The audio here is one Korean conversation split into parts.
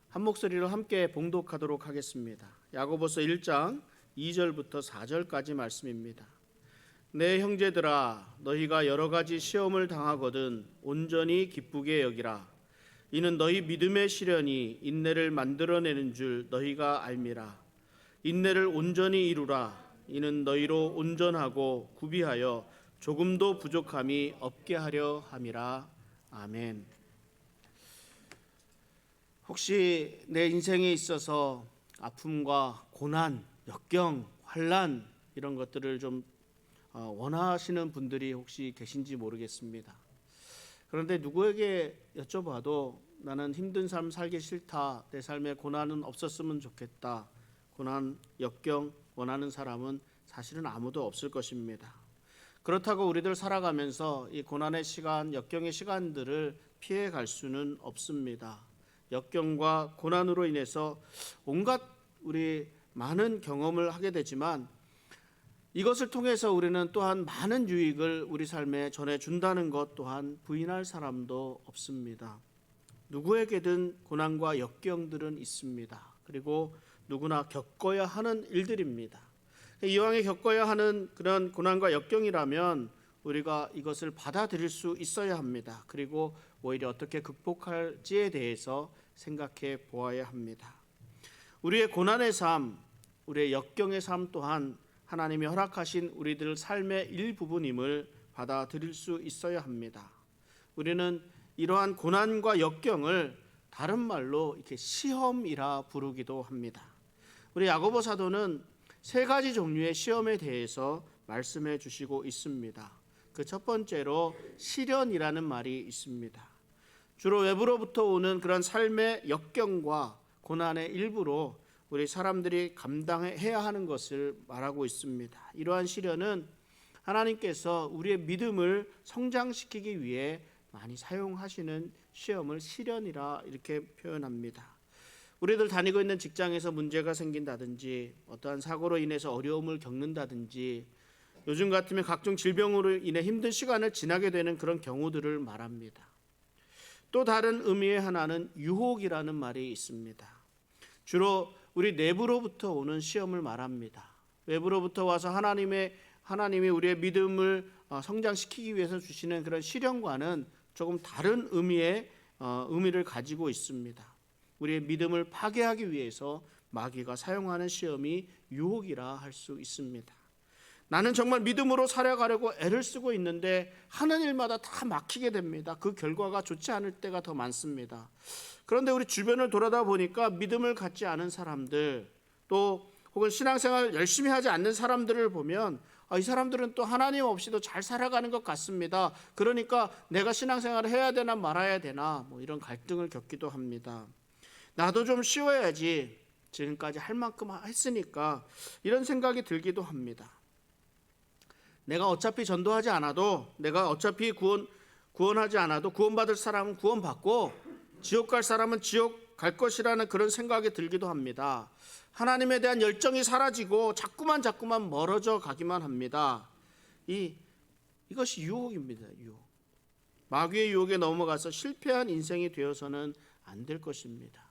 한 목소리로 함께 봉독하도록 하겠습니다. 야고보서 1장 2절부터 4절까지 말씀입니다. 내 형제들아, 너희가 여러 가지 시험을 당하거든 온전히 기쁘게 여기라. 이는 너희 믿음의 시련이 인내를 만들어내는 줄 너희가 알미라. 인내를 온전히 이루라. 이는 너희로 온전하고 구비하여 조금도 부족함이 없게 하려 함이라. 아멘. 혹시 내 인생에 있어서 아픔과 고난, 역경, 환난 이런 것들을 좀 원하시는 분들이 혹시 계신지 모르겠습니다. 그런데 누구에게 여쭤봐도 나는 힘든 삶 살기 싫다, 내 삶에 고난은 없었으면 좋겠다, 고난, 역경 원하는 사람은 사실은 아무도 없을 것입니다. 그렇다고 우리들 살아가면서 이 고난의 시간, 역경의 시간들을 피해 갈 수는 없습니다. 역경과 고난으로 인해서 온갖 우리 많은 경험을 하게 되지만 이것을 통해서 우리는 또한 많은 유익을 우리 삶에 전해준다는 것 또한 부인할 사람도 없습니다. 누구에게든 고난과 역경들은 있습니다. 그리고 누구나 겪어야 하는 일들입니다. 이왕에 겪어야 하는 그런 고난과 역경이라면 우리가 이것을 받아들일 수 있어야 합니다. 그리고 오히려 어떻게 극복할지에 대해서 생각해 보아야 합니다. 우리의 고난의 삶, 우리의 역경의 삶 또한 하나님이 허락하신 우리들 삶의 일부분임을 받아들일 수 있어야 합니다. 우리는 이러한 고난과 역경을 다른 말로 이렇게 시험이라 부르기도 합니다. 우리 야고보 사도는 세 가지 종류의 시험에 대해서 말씀해 주시고 있습니다. 그 첫 번째로 시련이라는 말이 있습니다. 주로 외부로부터 오는 그런 삶의 역경과 고난의 일부로 우리 사람들이 감당해야 하는 것을 말하고 있습니다. 이러한 시련은 하나님께서 우리의 믿음을 성장시키기 위해 많이 사용하시는 시험을 시련이라 이렇게 표현합니다. 우리들 다니고 있는 직장에서 문제가 생긴다든지 어떠한 사고로 인해서 어려움을 겪는다든지 요즘 같으면 각종 질병으로 인해 힘든 시간을 지나게 되는 그런 경우들을 말합니다. 또 다른 의미의 하나는 유혹이라는 말이 있습니다. 주로 우리 내부로부터 오는 시험을 말합니다. 외부로부터 와서 하나님이 우리의 믿음을 성장시키기 위해서 주시는 그런 시련과는 조금 다른 의미를 가지고 있습니다. 우리의 믿음을 파괴하기 위해서 마귀가 사용하는 시험이 유혹이라 할 수 있습니다. 나는 정말 믿음으로 살아가려고 애를 쓰고 있는데 하는 일마다 다 막히게 됩니다. 그 결과가 좋지 않을 때가 더 많습니다. 그런데 우리 주변을 돌아다 보니까 믿음을 갖지 않은 사람들, 또 혹은 신앙생활을 열심히 하지 않는 사람들을 보면 이 사람들은 또 하나님 없이도 잘 살아가는 것 같습니다. 그러니까 내가 신앙생활을 해야 되나 말아야 되나 이런 갈등을 겪기도 합니다. 나도 좀 쉬어야지, 지금까지 할 만큼 했으니까 이런 생각이 들기도 합니다. 내가 어차피 전도하지 않아도, 내가 어차피 구원하지 않아도 구원받을 사람은 구원받고 지옥 갈 사람은 지옥 갈 것이라는 그런 생각이 들기도 합니다. 하나님에 대한 열정이 사라지고 자꾸만 멀어져 가기만 합니다. 이것이 유혹입니다. 유혹. 마귀의 유혹에 넘어가서 실패한 인생이 되어서는 안 될 것입니다.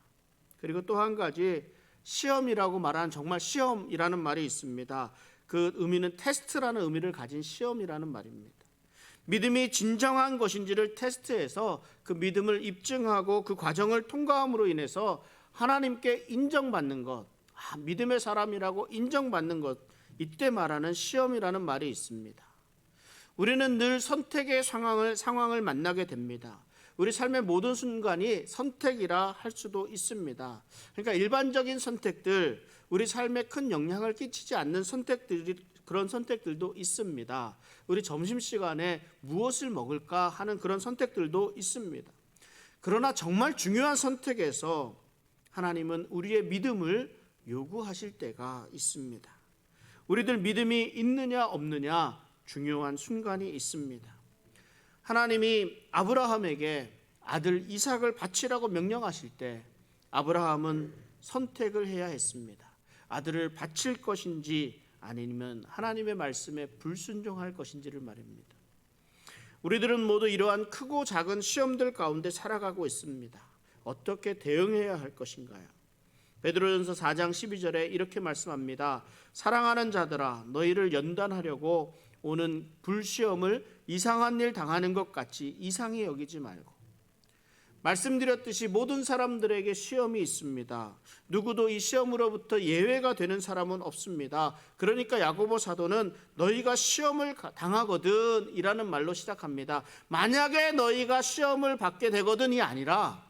그리고 또 한 가지, 시험이라고 말하는 정말 시험이라는 말이 있습니다. 그 의미는 테스트라는 의미를 가진 시험이라는 말입니다. 믿음이 진정한 것인지를 테스트해서 그 믿음을 입증하고 그 과정을 통과함으로 인해서 하나님께 인정받는 것, 믿음의 사람이라고 인정받는 것, 이때 말하는 시험이라는 말이 있습니다. 우리는 늘 선택의 상황을 만나게 됩니다. 우리 삶의 모든 순간이 선택이라 할 수도 있습니다. 그러니까 일반적인 선택들, 우리 삶에 큰 영향을 끼치지 않는 그런 선택들도 있습니다. 우리 점심시간에 무엇을 먹을까 하는 그런 선택들도 있습니다. 그러나 정말 중요한 선택에서 하나님은 우리의 믿음을 요구하실 때가 있습니다. 우리들 믿음이 있느냐 없느냐 중요한 순간이 있습니다. 하나님이 아브라함에게 아들 이삭을 바치라고 명령하실 때 아브라함은 선택을 해야 했습니다. 아들을 바칠 것인지 아니면 하나님의 말씀에 불순종할 것인지를 말입니다. 우리들은 모두 이러한 크고 작은 시험들 가운데 살아가고 있습니다. 어떻게 대응해야 할 것인가요? 베드로전서 4장 12절에 이렇게 말씀합니다. 사랑하는 자들아, 너희를 연단하려고 오는 불시험을 이상한 일 당하는 것 같이 이상히 여기지 말고. 말씀드렸듯이 모든 사람들에게 시험이 있습니다. 누구도 이 시험으로부터 예외가 되는 사람은 없습니다. 그러니까 야고보 사도는 너희가 시험을 당하거든 이라는 말로 시작합니다. 만약에 너희가 시험을 받게 되거든이 아니라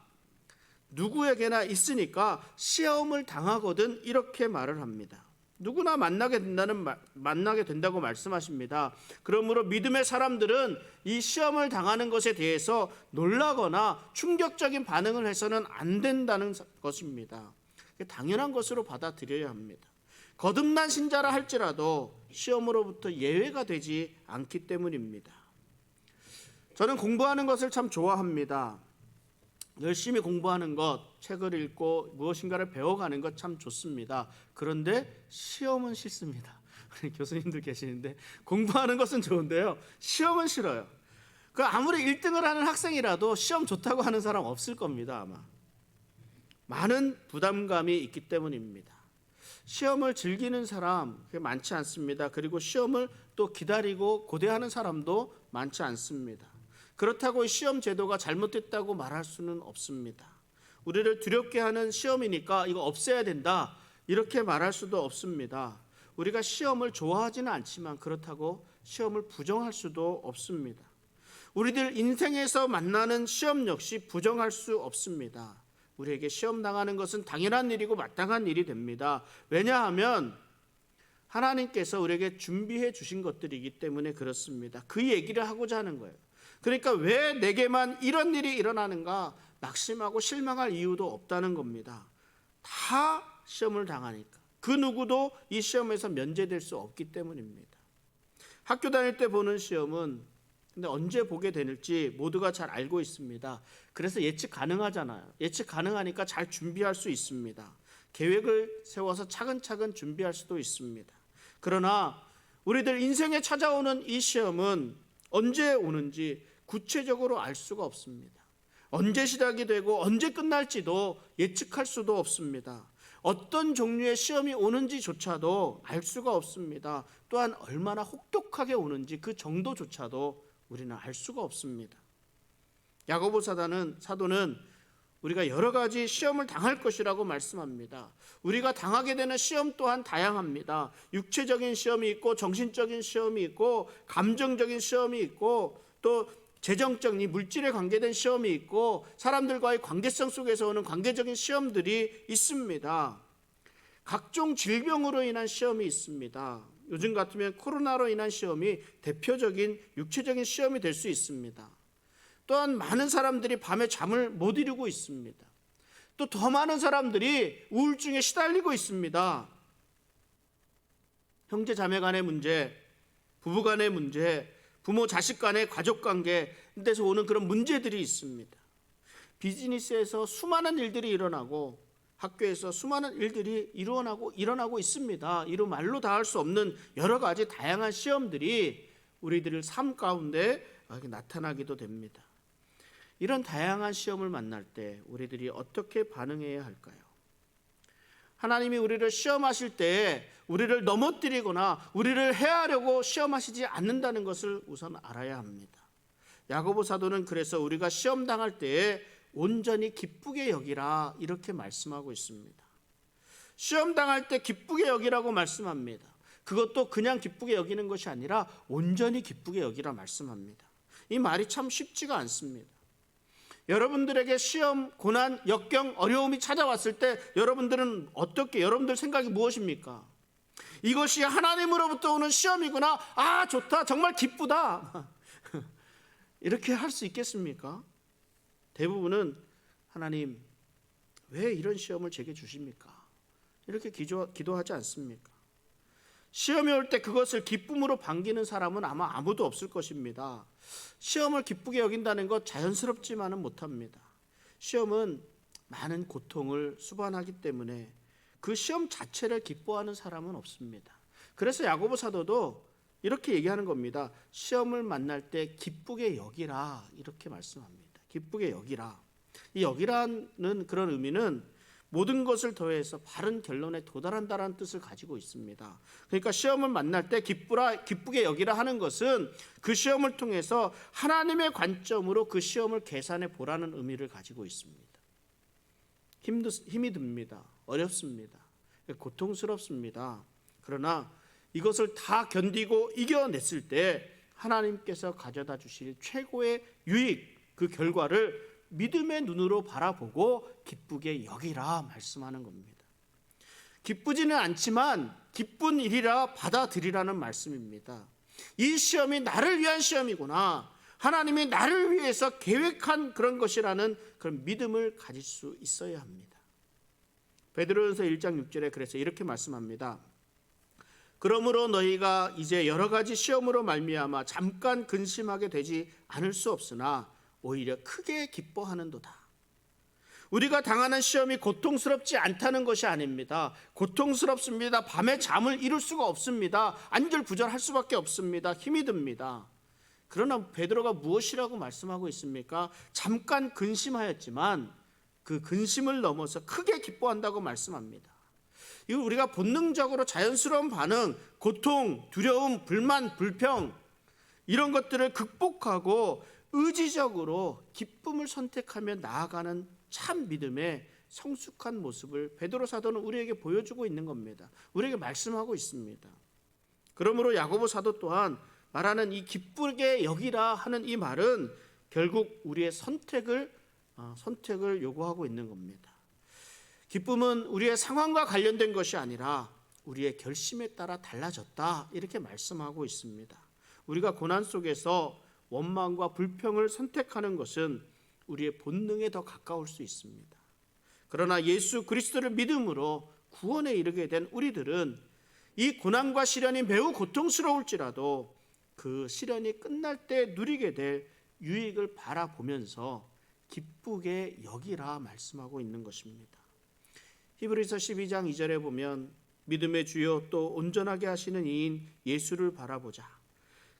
누구에게나 있으니까 시험을 당하거든 이렇게 말을 합니다. 누구나 만나게 된다고 말씀하십니다. 그러므로 믿음의 사람들은 이 시험을 당하는 것에 대해서 놀라거나 충격적인 반응을 해서는 안 된다는 것입니다. 당연한 것으로 받아들여야 합니다. 거듭난 신자라 할지라도 시험으로부터 예외가 되지 않기 때문입니다. 저는 공부하는 것을 참 좋아합니다. 열심히 공부하는 것, 책을 읽고 무엇인가를 배워가는 것 참 좋습니다. 그런데 시험은 싫습니다. 교수님들 계시는데 공부하는 것은 좋은데요, 시험은 싫어요. 그 아무리 1등을 하는 학생이라도 시험 좋다고 하는 사람 없을 겁니다. 아마 많은 부담감이 있기 때문입니다. 시험을 즐기는 사람 많지 않습니다. 그리고 시험을 또 기다리고 고대하는 사람도 많지 않습니다. 그렇다고 시험 제도가 잘못됐다고 말할 수는 없습니다. 우리를 두렵게 하는 시험이니까 이거 없애야 된다 이렇게 말할 수도 없습니다. 우리가 시험을 좋아하지는 않지만 그렇다고 시험을 부정할 수도 없습니다. 우리들 인생에서 만나는 시험 역시 부정할 수 없습니다. 우리에게 시험 당하는 것은 당연한 일이고 마땅한 일이 됩니다. 왜냐하면 하나님께서 우리에게 준비해 주신 것들이기 때문에 그렇습니다. 그 얘기를 하고자 하는 거예요. 그러니까 왜 내게만 이런 일이 일어나는가 낙심하고 실망할 이유도 없다는 겁니다. 다 시험을 당하니까. 그 누구도 이 시험에서 면제될 수 없기 때문입니다. 학교 다닐 때 보는 시험은 근데 언제 보게 될지 모두가 잘 알고 있습니다. 그래서 예측 가능하잖아요. 예측 가능하니까 잘 준비할 수 있습니다. 계획을 세워서 차근차근 준비할 수도 있습니다. 그러나 우리들 인생에 찾아오는 이 시험은 언제 오는지 구체적으로 알 수가 없습니다. 언제 시작이 되고 언제 끝날지도 예측할 수도 없습니다. 어떤 종류의 시험이 오는지조차도 알 수가 없습니다. 또한 얼마나 혹독하게 오는지 그 정도조차도 우리는 알 수가 없습니다. 야고보 사도는 우리가 여러 가지 시험을 당할 것이라고 말씀합니다. 우리가 당하게 되는 시험 또한 다양합니다. 육체적인 시험이 있고 정신적인 시험이 있고 감정적인 시험이 있고 또 재정적인 물질에 관계된 시험이 있고 사람들과의 관계성 속에서 오는 관계적인 시험들이 있습니다. 각종 질병으로 인한 시험이 있습니다. 요즘 같으면 코로나로 인한 시험이 대표적인 육체적인 시험이 될 수 있습니다. 또한 많은 사람들이 밤에 잠을 못 이루고 있습니다. 또 더 많은 사람들이 우울증에 시달리고 있습니다. 형제 자매 간의 문제, 부부 간의 문제, 부모 자식 간의 가족 관계에서 오는 그런 문제들이 있습니다. 비즈니스에서 수많은 일들이 일어나고 학교에서 수많은 일들이 일어나고 있습니다. 이루 말로 다 할 수 없는 여러 가지 다양한 시험들이 우리들의 삶 가운데 나타나기도 됩니다. 이런 다양한 시험을 만날 때 우리들이 어떻게 반응해야 할까요? 하나님이 우리를 시험하실 때 우리를 넘어뜨리거나 우리를 해하려고 시험하시지 않는다는 것을 우선 알아야 합니다. 야고보 사도는 그래서 우리가 시험 당할 때에 온전히 기쁘게 여기라 이렇게 말씀하고 있습니다. 시험 당할 때 기쁘게 여기라고 말씀합니다. 그것도 그냥 기쁘게 여기는 것이 아니라 온전히 기쁘게 여기라 말씀합니다. 이 말이 참 쉽지가 않습니다. 여러분들에게 시험, 고난, 역경, 어려움이 찾아왔을 때 여러분들은 여러분들 생각이 무엇입니까? 이것이 하나님으로부터 오는 시험이구나. 아, 좋다. 정말 기쁘다. 이렇게 할 수 있겠습니까? 대부분은 하나님, 왜 이런 시험을 제게 주십니까? 이렇게 기도하지 않습니까? 시험이 올 때 그것을 기쁨으로 반기는 사람은 아마 아무도 없을 것입니다. 시험을 기쁘게 여긴다는 것 자연스럽지만은 못합니다. 시험은 많은 고통을 수반하기 때문에 그 시험 자체를 기뻐하는 사람은 없습니다. 그래서 야고보 사도도 이렇게 얘기하는 겁니다. 시험을 만날 때 기쁘게 여기라 이렇게 말씀합니다. 기쁘게 여기라. 이 여기라는 그런 의미는 모든 것을 더해서 바른 결론에 도달한다라는 뜻을 가지고 있습니다. 그러니까 시험을 만날 때 기쁘게 여기라 하는 것은 그 시험을 통해서 하나님의 관점으로 그 시험을 계산해 보라는 의미를 가지고 있습니다. 힘이 듭니다. 어렵습니다. 고통스럽습니다. 그러나 이것을 다 견디고 이겨냈을 때 하나님께서 가져다 주실 최고의 유익, 그 결과를 믿음의 눈으로 바라보고 기쁘게 여기라 말씀하는 겁니다. 기쁘지는 않지만 기쁜 일이라 받아들이라는 말씀입니다. 이 시험이 나를 위한 시험이구나, 하나님이 나를 위해서 계획한 그런 것이라는 그런 믿음을 가질 수 있어야 합니다. 베드로전서 1장 6절에 그래서 이렇게 말씀합니다. 그러므로 너희가 이제 여러 가지 시험으로 말미암아 잠깐 근심하게 되지 않을 수 없으나 오히려 크게 기뻐하는도다. 우리가 당하는 시험이 고통스럽지 않다는 것이 아닙니다. 고통스럽습니다. 밤에 잠을 이룰 수가 없습니다. 안절부절할 수밖에 없습니다. 힘이 듭니다. 그러나 베드로가 무엇이라고 말씀하고 있습니까? 잠깐 근심하였지만 그 근심을 넘어서 크게 기뻐한다고 말씀합니다. 이거 우리가 본능적으로 자연스러운 반응, 고통, 두려움, 불만, 불평 이런 것들을 극복하고 의지적으로 기쁨을 선택하며 나아가는 참 믿음의 성숙한 모습을 베드로 사도는 우리에게 보여주고 있는 겁니다. 우리에게 말씀하고 있습니다. 그러므로 야고보 사도 또한 말하는 이 기쁘게 여기라 하는 이 말은 결국 우리의 선택을 요구하고 있는 겁니다. 기쁨은 우리의 상황과 관련된 것이 아니라 우리의 결심에 따라 달라졌다, 이렇게 말씀하고 있습니다. 우리가 고난 속에서 원망과 불평을 선택하는 것은 우리의 본능에 더 가까울 수 있습니다. 그러나 예수 그리스도를 믿음으로 구원에 이르게 된 우리들은 이 고난과 시련이 매우 고통스러울지라도 그 시련이 끝날 때 누리게 될 유익을 바라보면서 기쁘게 여기라 말씀하고 있는 것입니다. 히브리서 12장 2절에 보면 믿음의 주요 또 온전하게 하시는 이인 예수를 바라보자.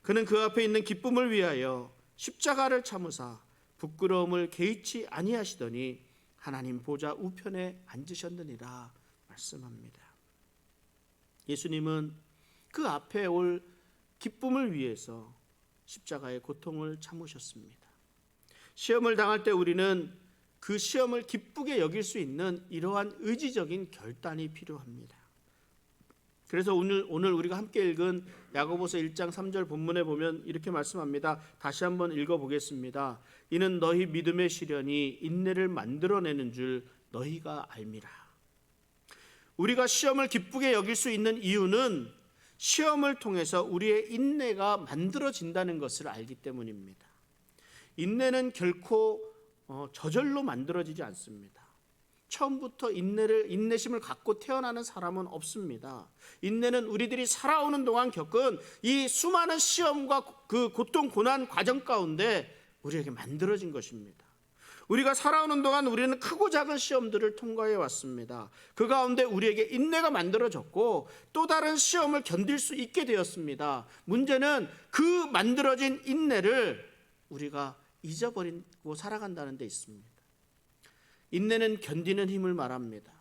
그는 그 앞에 있는 기쁨을 위하여 십자가를 참으사 부끄러움을 개의치 아니하시더니 하나님 보좌 우편에 앉으셨느니라 말씀합니다. 예수님은 그 앞에 올 기쁨을 위해서 십자가의 고통을 참으셨습니다. 시험을 당할 때 우리는 그 시험을 기쁘게 여길 수 있는 이러한 의지적인 결단이 필요합니다. 그래서 오늘 우리가 함께 읽은 야고보서 1장 3절 본문에 보면 이렇게 말씀합니다. 다시 한번 읽어보겠습니다. 이는 너희 믿음의 시련이 인내를 만들어내는 줄 너희가 알미라. 우리가 시험을 기쁘게 여길 수 있는 이유는 시험을 통해서 우리의 인내가 만들어진다는 것을 알기 때문입니다. 인내는 결코 저절로 만들어지지 않습니다. 처음부터 인내심을 갖고 태어나는 사람은 없습니다. 인내는 우리들이 살아오는 동안 겪은 이 수많은 시험과 그 고통, 고난 과정 가운데 우리에게 만들어진 것입니다. 우리가 살아오는 동안 우리는 크고 작은 시험들을 통과해 왔습니다. 그 가운데 우리에게 인내가 만들어졌고 또 다른 시험을 견딜 수 있게 되었습니다. 문제는 그 만들어진 인내를 우리가 잊어버리고 살아간다는 데 있습니다. 인내는 견디는 힘을 말합니다.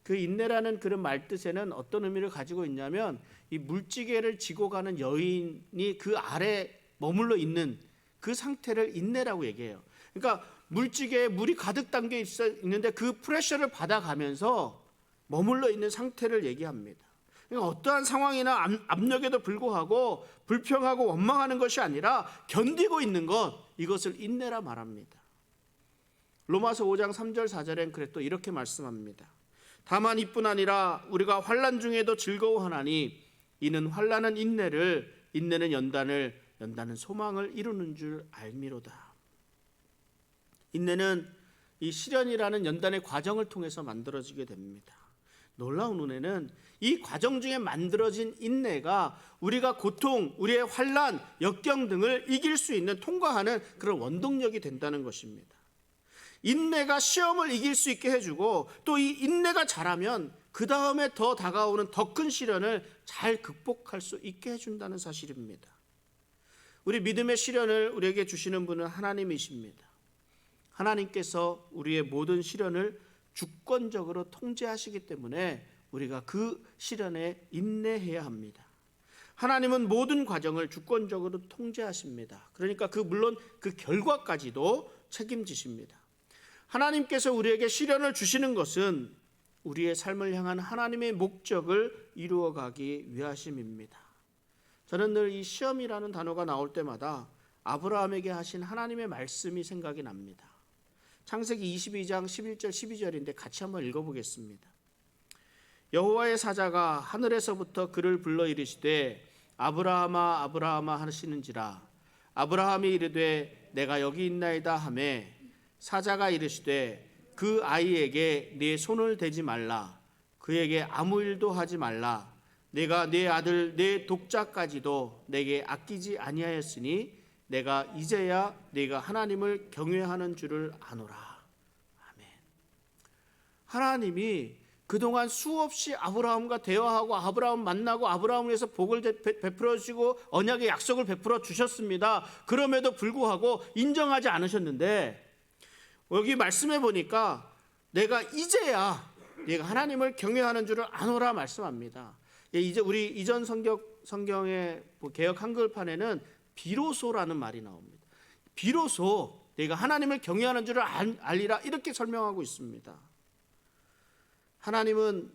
그 인내라는 그런 말뜻에는 어떤 의미를 가지고 있냐면 이 물지개를 지고 가는 여인이 그 아래 머물러 있는 그 상태를 인내라고 얘기해요. 그러니까 물지개에 물이 가득 담겨 있는데 그 프레셔를 받아가면서 머물러 있는 상태를 얘기합니다. 그러니까 어떠한 상황이나 압력에도 불구하고 불평하고 원망하는 것이 아니라 견디고 있는 것, 이것을 인내라 말합니다. 로마서 5장 3절 4절엔 그래 또 이렇게 말씀합니다. 다만 이뿐 아니라 우리가 환난 중에도 즐거워하나니 이는 환난은 인내를, 인내는 연단을, 연단은 소망을 이루는 줄 알미로다. 인내는 이 시련이라는 연단의 과정을 통해서 만들어지게 됩니다. 놀라운 은혜는 이 과정 중에 만들어진 인내가 우리가 고통, 우리의 환난, 역경 등을 이길 수 있는, 통과하는 그런 원동력이 된다는 것입니다. 인내가 시험을 이길 수 있게 해주고 또 이 인내가 자라면 그 다음에 더 다가오는 더 큰 시련을 잘 극복할 수 있게 해준다는 사실입니다. 우리 믿음의 시련을 우리에게 주시는 분은 하나님이십니다. 하나님께서 우리의 모든 시련을 주권적으로 통제하시기 때문에 우리가 그 시련에 인내해야 합니다. 하나님은 모든 과정을 주권적으로 통제하십니다. 그러니까 물론 그 결과까지도 책임지십니다. 하나님께서 우리에게 시련을 주시는 것은 우리의 삶을 향한 하나님의 목적을 이루어가기 위하심입니다. 저는 늘 이 시험이라는 단어가 나올 때마다 아브라함에게 하신 하나님의 말씀이 생각이 납니다. 창세기 22장 11절 12절인데 같이 한번 읽어보겠습니다. 여호와의 사자가 하늘에서부터 그를 불러 이르시되 아브라함아 아브라함아 하시는지라. 아브라함이 이르되 내가 여기 있나이다 하매 사자가 이르시되 그 아이에게 네 손을 대지 말라. 그에게 아무 일도 하지 말라. 내가 네 아들 네 독자까지도 내게 아끼지 아니하였으니 내가 이제야 네가 하나님을 경외하는 줄을 아노라. 아멘. 하나님이 그동안 수없이 아브라함과 대화하고 아브라함 만나고 아브라함을 위해서 복을 베풀어 주시고 언약의 약속을 베풀어 주셨습니다. 그럼에도 불구하고 인정하지 않으셨는데 여기 말씀해 보니까 내가 이제야 네가 하나님을 경외하는 줄을 아노라 말씀합니다. 이제 우리 이전 성경의 개역 한글판에는 비로소라는 말이 나옵니다. 비로소 내가 하나님을 경외하는 줄을 알리라 이렇게 설명하고 있습니다. 하나님은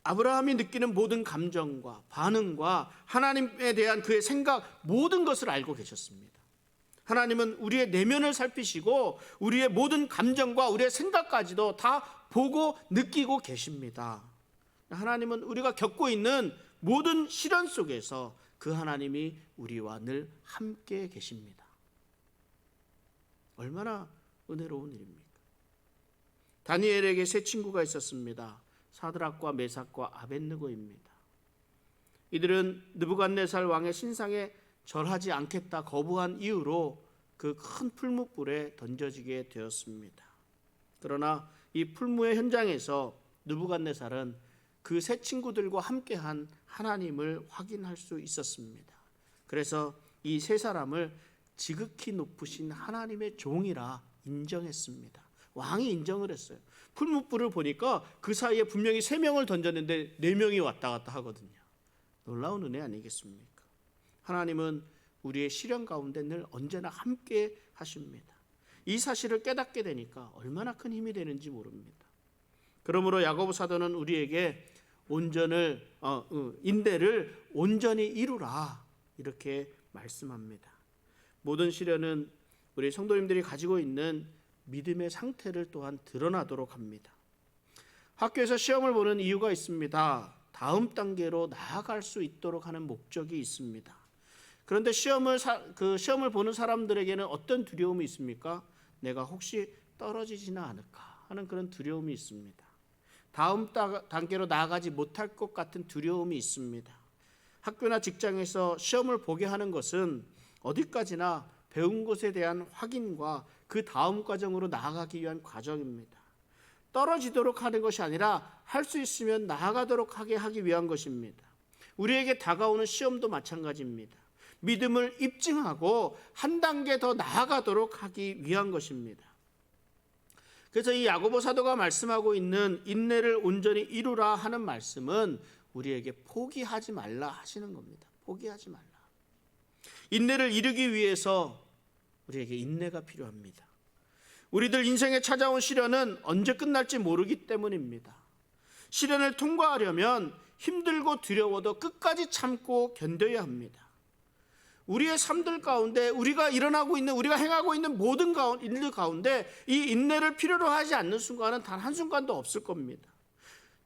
아브라함이 느끼는 모든 감정과 반응과 하나님에 대한 그의 생각 모든 것을 알고 계셨습니다. 하나님은 우리의 내면을 살피시고 우리의 모든 감정과 우리의 생각까지도 다 보고 느끼고 계십니다. 하나님은 우리가 겪고 있는 모든 시련 속에서 그 하나님이 우리와 늘 함께 계십니다. 얼마나 은혜로운 일입니까? 다니엘에게 세 친구가 있었습니다. 사드락과 메삭과 아벳느고입니다. 이들은 느부갓네살 왕의 신상에 절하지 않겠다 거부한 이유로 그 큰 풀무불에 던져지게 되었습니다. 그러나 이 풀무의 현장에서 느부갓네살은 그 세 친구들과 함께한 하나님을 확인할 수 있었습니다. 그래서 이 세 사람을 지극히 높으신 하나님의 종이라 인정했습니다. 왕이 인정을 했어요. 풀무불을 보니까 그 사이에 분명히 3명을 던졌는데 4명이 왔다 갔다 하거든요. 놀라운 은혜 아니겠습니까? 하나님은 우리의 시련 가운데 늘 언제나 함께 하십니다. 이 사실을 깨닫게 되니까 얼마나 큰 힘이 되는지 모릅니다. 그러므로 야고보 사도는 우리에게 인내를 온전히 이루라 이렇게 말씀합니다. 모든 시련은 우리 성도님들이 가지고 있는 믿음의 상태를 또한 드러나도록 합니다. 학교에서 시험을 보는 이유가 있습니다. 다음 단계로 나아갈 수 있도록 하는 목적이 있습니다. 그런데 시험을 보는 사람들에게는 어떤 두려움이 있습니까? 내가 혹시 떨어지지는 않을까 하는 그런 두려움이 있습니다. 다음 단계로 나아가지 못할 것 같은 두려움이 있습니다. 학교나 직장에서 시험을 보게 하는 것은 어디까지나 배운 것에 대한 확인과 그 다음 과정으로 나아가기 위한 과정입니다. 떨어지도록 하는 것이 아니라 할 수 있으면 나아가도록 하기 위한 것입니다. 우리에게 다가오는 시험도 마찬가지입니다. 믿음을 입증하고 한 단계 더 나아가도록 하기 위한 것입니다. 그래서 이 야고보 사도가 말씀하고 있는 인내를 온전히 이루라 하는 말씀은 우리에게 포기하지 말라 하시는 겁니다. 포기하지 말라. 인내를 이루기 위해서 우리에게 인내가 필요합니다. 우리들 인생에 찾아온 시련은 언제 끝날지 모르기 때문입니다. 시련을 통과하려면 힘들고 두려워도 끝까지 참고 견뎌야 합니다. 우리의 삶들 가운데 우리가 행하고 있는 모든 일들 가운데 이 인내를 필요로 하지 않는 순간은 단 한순간도 없을 겁니다.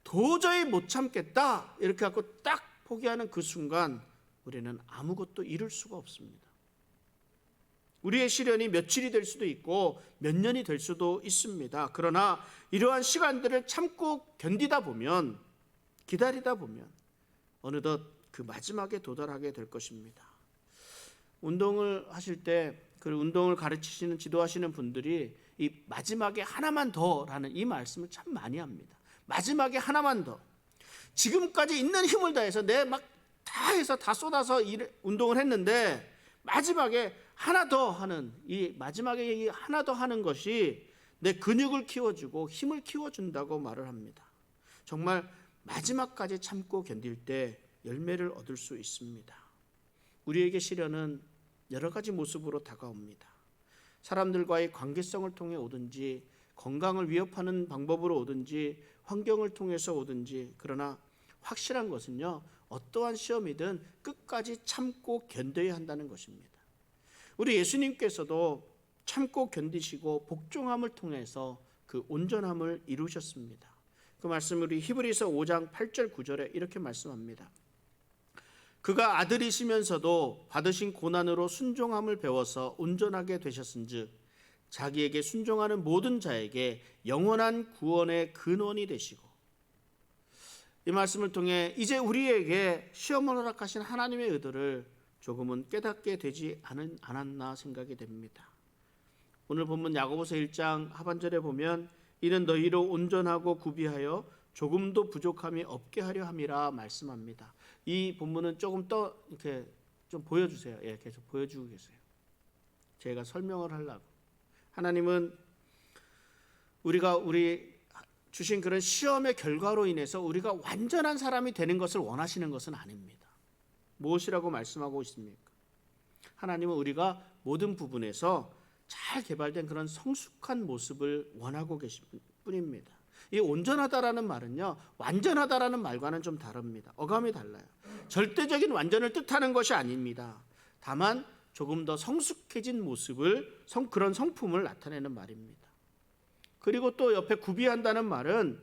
도저히 못 참겠다 이렇게 하고 딱 포기하는 그 순간 우리는 아무것도 이룰 수가 없습니다. 우리의 시련이 며칠이 될 수도 있고 몇 년이 될 수도 있습니다. 그러나 이러한 시간들을 참고 견디다 보면, 기다리다 보면 어느덧 그 마지막에 도달하게 될 것입니다. 운동을 하실 때 그 운동을 가르치시는 지도하시는 분들이 이 마지막에 하나만 더라는 이 말씀을 참 많이 합니다. 마지막에 하나만 더. 지금까지 있는 힘을 다해서 다 쏟아서 운동을 했는데 마지막에 하나 더 하는 이 마지막에 하나 더 하는 것이 내 근육을 키워주고 힘을 키워준다고 말을 합니다. 정말 마지막까지 참고 견딜 때 열매를 얻을 수 있습니다. 우리에게 시련은 여러 가지 모습으로 다가옵니다. 사람들과의 관계성을 통해 오든지, 건강을 위협하는 방법으로 오든지, 환경을 통해서 오든지, 그러나 확실한 것은요, 어떠한 시험이든 끝까지 참고 견뎌야 한다는 것입니다. 우리 예수님께서도 참고 견디시고 복종함을 통해서 그 온전함을 이루셨습니다. 그 말씀을 우리 히브리서 5장 8절 9절에 이렇게 말씀합니다. 그가 아들이시면서도 받으신 고난으로 순종함을 배워서 온전하게 되셨은즉 자기에게 순종하는 모든 자에게 영원한 구원의 근원이 되시고, 이 말씀을 통해 이제 우리에게 시험을 허락하신 하나님의 의도를 조금은 깨닫게 되지 않았나 생각이 됩니다. 오늘 본문 야고보서 1장 하반절에 보면 이는 너희로 온전하고 구비하여 조금도 부족함이 없게 하려 함이라 말씀합니다. 이 본문은 조금 더 이렇게 좀 보여주세요. 예, 계속 보여주고 계세요. 제가 설명을 하려고. 하나님은 우리가 주신 그런 시험의 결과로 인해서 우리가 완전한 사람이 되는 것을 원하시는 것은 아닙니다. 무엇이라고 말씀하고 있습니까? 하나님은 우리가 모든 부분에서 잘 개발된 그런 성숙한 모습을 원하고 계신 뿐입니다. 이 온전하다라는 말은요, 완전하다라는 말과는 좀 다릅니다. 어감이 달라요. 절대적인 완전을 뜻하는 것이 아닙니다. 다만 조금 더 성숙해진 모습을, 그런 성품을 나타내는 말입니다. 그리고 또 옆에 구비한다는 말은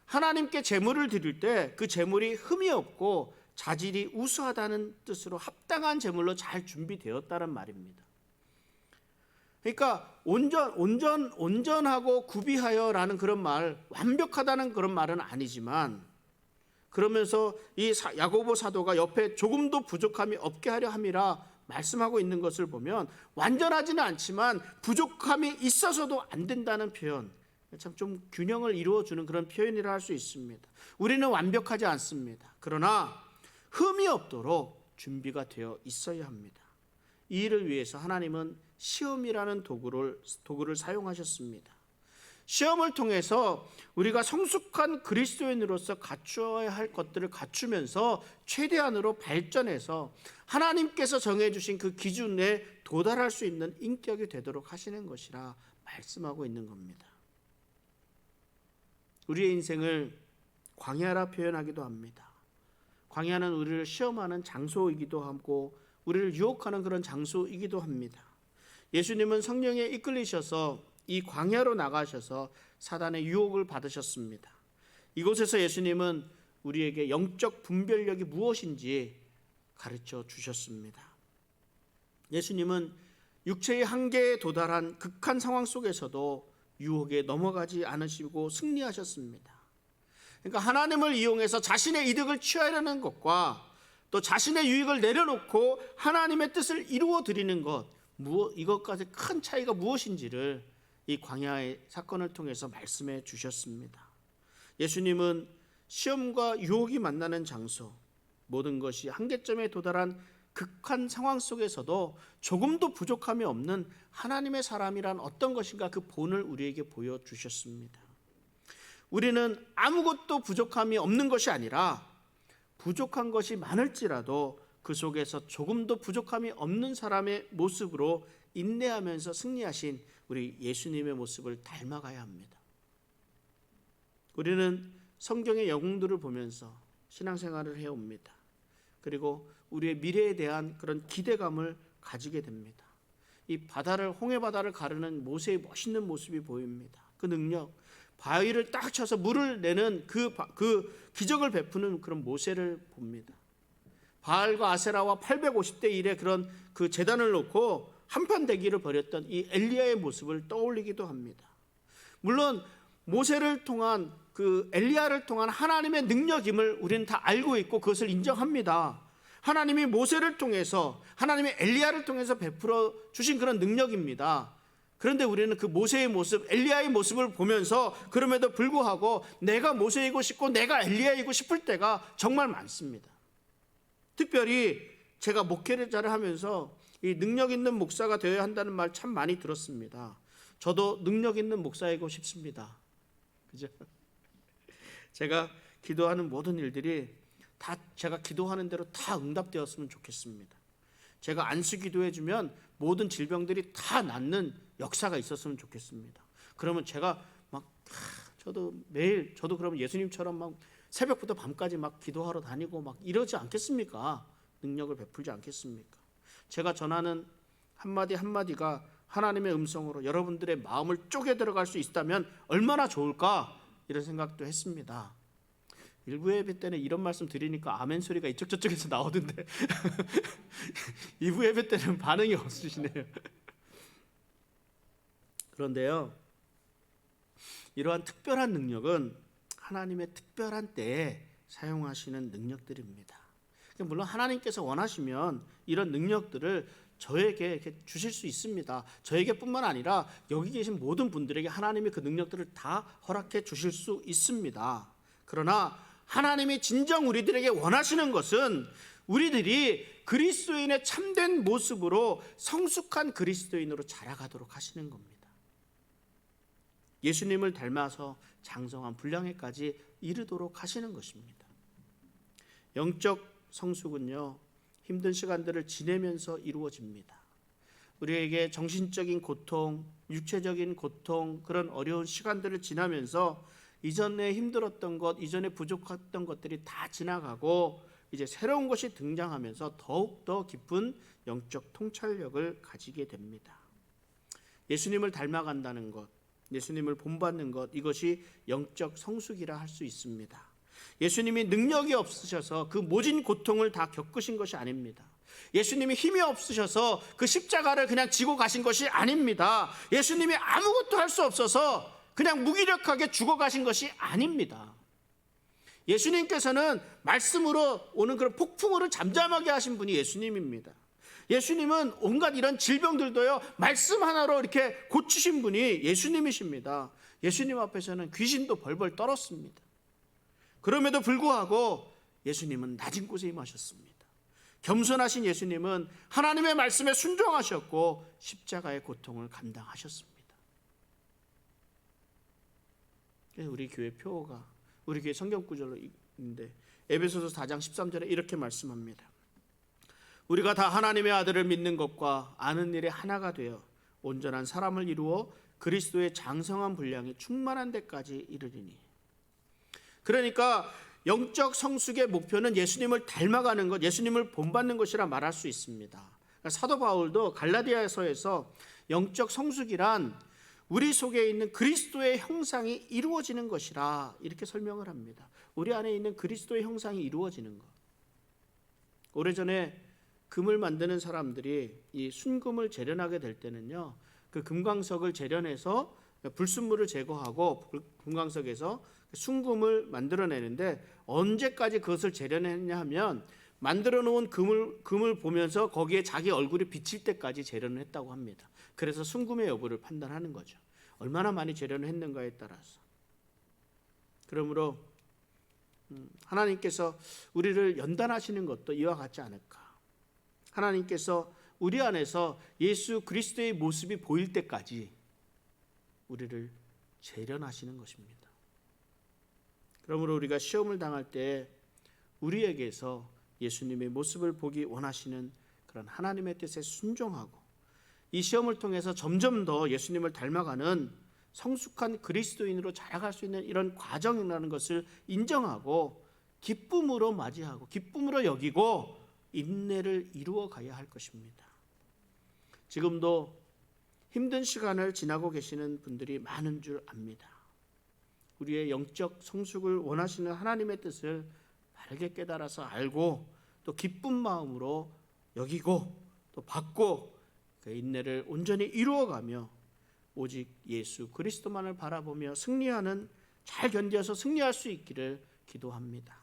하나님께 제물을 드릴 때 그 제물이 흠이 없고 자질이 우수하다는 뜻으로 합당한 제물로 잘 준비되었다는 말입니다. 그러니까 온전하고 구비하여라는 그런 말, 완벽하다는 그런 말은 아니지만, 그러면서 이 야고보 사도가 옆에 조금도 부족함이 없게 하려 함이라 말씀하고 있는 것을 보면 완전하지는 않지만 부족함이 있어서도 안 된다는 표현, 참 좀 균형을 이루어주는 그런 표현이라 할 수 있습니다. 우리는 완벽하지 않습니다. 그러나 흠이 없도록 준비가 되어 있어야 합니다. 이 일을 위해서 하나님은 시험이라는 도구를 사용하셨습니다. 시험을 통해서 우리가 성숙한 그리스도인으로서 갖추어야 할 것들을 갖추면서 최대한으로 발전해서 하나님께서 정해주신 그 기준에 도달할 수 있는 인격이 되도록 하시는 것이라 말씀하고 있는 겁니다. 우리의 인생을 광야라 표현하기도 합니다. 광야는 우리를 시험하는 장소이기도 하고 우리를 유혹하는 그런 장소이기도 합니다. 예수님은 성령에 이끌리셔서 이 광야로 나가셔서 사단의 유혹을 받으셨습니다. 이곳에서 예수님은 우리에게 영적 분별력이 무엇인지 가르쳐 주셨습니다. 예수님은 육체의 한계에 도달한 극한 상황 속에서도 유혹에 넘어가지 않으시고 승리하셨습니다. 그러니까 하나님을 이용해서 자신의 이득을 취하려는 것과 또 자신의 유익을 내려놓고 하나님의 뜻을 이루어 드리는 것, 이것까지 큰 차이가 무엇인지를 이 광야의 사건을 통해서 말씀해 주셨습니다. 예수님은 시험과 유혹이 만나는 장소, 모든 것이 한계점에 도달한 극한 상황 속에서도 조금도 부족함이 없는 하나님의 사람이란 어떤 것인가, 그 본을 우리에게 보여주셨습니다. 우리는 아무것도 부족함이 없는 것이 아니라 부족한 것이 많을지라도 그 속에서 조금도 부족함이 없는 사람의 모습으로 인내하면서 승리하신 우리 예수님의 모습을 닮아가야 합니다. 우리는 성경의 영웅들을 보면서 신앙생활을 해옵니다. 그리고 우리의 미래에 대한 그런 기대감을 가지게 됩니다. 이 홍해 바다를 가르는 모세의 멋있는 모습이 보입니다. 그 능력, 바위를 딱 쳐서 물을 내는 그 기적을 베푸는 그런 모세를 봅니다. 바알과 아세라와 850대 1의 그런 그 제단을 놓고 한판 대기를 벌였던 이 엘리야의 모습을 떠올리기도 합니다. 물론 모세를 통한 그 엘리야를 통한 하나님의 능력임을 우리는 다 알고 있고 그것을 인정합니다. 하나님이 모세를 통해서, 하나님의 엘리야를 통해서 베풀어 주신 그런 능력입니다. 그런데 우리는 그 모세의 모습, 엘리야의 모습을 보면서 그럼에도 불구하고 내가 모세이고 싶고 내가 엘리야이고 싶을 때가 정말 많습니다. 특별히 제가 목회자를 하면서 이 능력 있는 목사가 되어야 한다는 말 참 많이 들었습니다. 저도 능력 있는 목사이고 싶습니다. 그죠? 제가 기도하는 모든 일들이 다 제가 기도하는 대로 다 응답되었으면 좋겠습니다. 제가 안수 기도해주면 모든 질병들이 다 낫는 역사가 있었으면 좋겠습니다. 그러면 제가 저도 매일 저도 그러면 예수님처럼 막 새벽부터 밤까지 막 기도하러 다니고 막 이러지 않겠습니까? 능력을 베풀지 않겠습니까? 제가 전하는 한마디 한마디가 하나님의 음성으로 여러분들의 마음을 쪼개 들어갈 수 있다면 얼마나 좋을까 이런 생각도 했습니다. 일부 예배 때는 이런 말씀 드리니까 아멘 소리가 이쪽 저쪽에서 나오던데 2부 예배 때는 반응이 없으시네요. 그런데요, 이러한 특별한 능력은 하나님의 특별한 때에 사용하시는 능력들입니다. 물론 하나님께서 원하시면 이런 능력들을 저에게 이렇게 주실 수 있습니다. 저에게뿐만 아니라 여기 계신 모든 분들에게 하나님이 그 능력들을 다 허락해 주실 수 있습니다. 그러나 하나님이 진정 우리들에게 원하시는 것은 우리들이 그리스도인의 참된 모습으로 성숙한 그리스도인으로 자라가도록 하시는 겁니다. 예수님을 닮아서 장성한 분량에까지 이르도록 하시는 것입니다. 영적 성숙은요, 힘든 시간들을 지내면서 이루어집니다. 우리에게 정신적인 고통, 육체적인 고통, 그런 어려운 시간들을 지나면서 이전에 힘들었던 것, 이전에 부족했던 것들이 다 지나가고 이제 새로운 것이 등장하면서 더욱더 깊은 영적 통찰력을 가지게 됩니다. 예수님을 닮아간다는 것, 예수님을 본받는 것, 이것이 영적 성숙이라 할 수 있습니다. 예수님이 능력이 없으셔서 그 모진 고통을 다 겪으신 것이 아닙니다. 예수님이 힘이 없으셔서 그 십자가를 그냥 지고 가신 것이 아닙니다. 예수님이 아무것도 할 수 없어서 그냥 무기력하게 죽어가신 것이 아닙니다. 예수님께서는 말씀으로 오는 그런 폭풍우를 잠잠하게 하신 분이 예수님입니다. 예수님은 온갖 이런 질병들도요, 말씀 하나로 이렇게 고치신 분이 예수님이십니다. 예수님 앞에서는 귀신도 벌벌 떨었습니다. 그럼에도 불구하고 예수님은 낮은 곳에 임하셨습니다. 겸손하신 예수님은 하나님의 말씀에 순종하셨고 십자가의 고통을 감당하셨습니다. 우리 교회 표어가, 우리 교회 성경 구절로 있는데 에베소서 4장 13절에 이렇게 말씀합니다. 우리가 다 하나님의 아들을 믿는 것과 아는 일에 하나가 되어 온전한 사람을 이루어 그리스도의 장성한 분량이 충만한 데까지 이르리니. 그러니까 영적 성숙의 목표는 예수님을 닮아가는 것, 예수님을 본받는 것이라 말할 수 있습니다. 그러니까 사도 바울도 갈라디아서에서 영적 성숙이란 우리 속에 있는 그리스도의 형상이 이루어지는 것이라 이렇게 설명을 합니다. 우리 안에 있는 그리스도의 형상이 이루어지는 것. 오래전에 금을 만드는 사람들이 이 순금을 재련하게 될 때는요, 그 금광석을 재련해서 불순물을 제거하고 금광석에서 순금을 만들어내는데 언제까지 그것을 재련했냐 하면 만들어 놓은 금을 보면서 거기에 자기 얼굴이 비칠 때까지 재련을 했다고 합니다. 그래서 순금의 여부를 판단하는 거죠. 얼마나 많이 재련을 했는가에 따라서. 그러므로 하나님께서 우리를 연단하시는 것도 이와 같지 않을까. 하나님께서 우리 안에서 예수 그리스도의 모습이 보일 때까지 우리를 재련하시는 것입니다. 그러므로 우리가 시험을 당할 때 우리에게서 예수님의 모습을 보기 원하시는 그런 하나님의 뜻에 순종하고 이 시험을 통해서 점점 더 예수님을 닮아가는 성숙한 그리스도인으로 자라갈 수 있는 이런 과정이라는 것을 인정하고 기쁨으로 맞이하고 기쁨으로 여기고 인내를 이루어 가야 할 것입니다. 지금도 힘든 시간을 지나고 계시는 분들이 많은 줄 압니다. 우리의 영적 성숙을 원하시는 하나님의 뜻을 바르게 깨달아서 알고 또 기쁜 마음으로 여기고 또 받고 그 인내를 온전히 이루어가며 오직 예수 그리스도만을 바라보며 승리하는, 잘 견뎌서 승리할 수 있기를 기도합니다.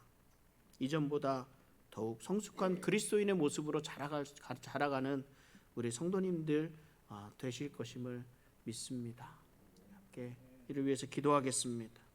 이전보다 더욱 성숙한 그리스도인의 모습으로 자라가는 우리 성도님들 되실 것임을 믿습니다. 함께 이를 위해서 기도하겠습니다.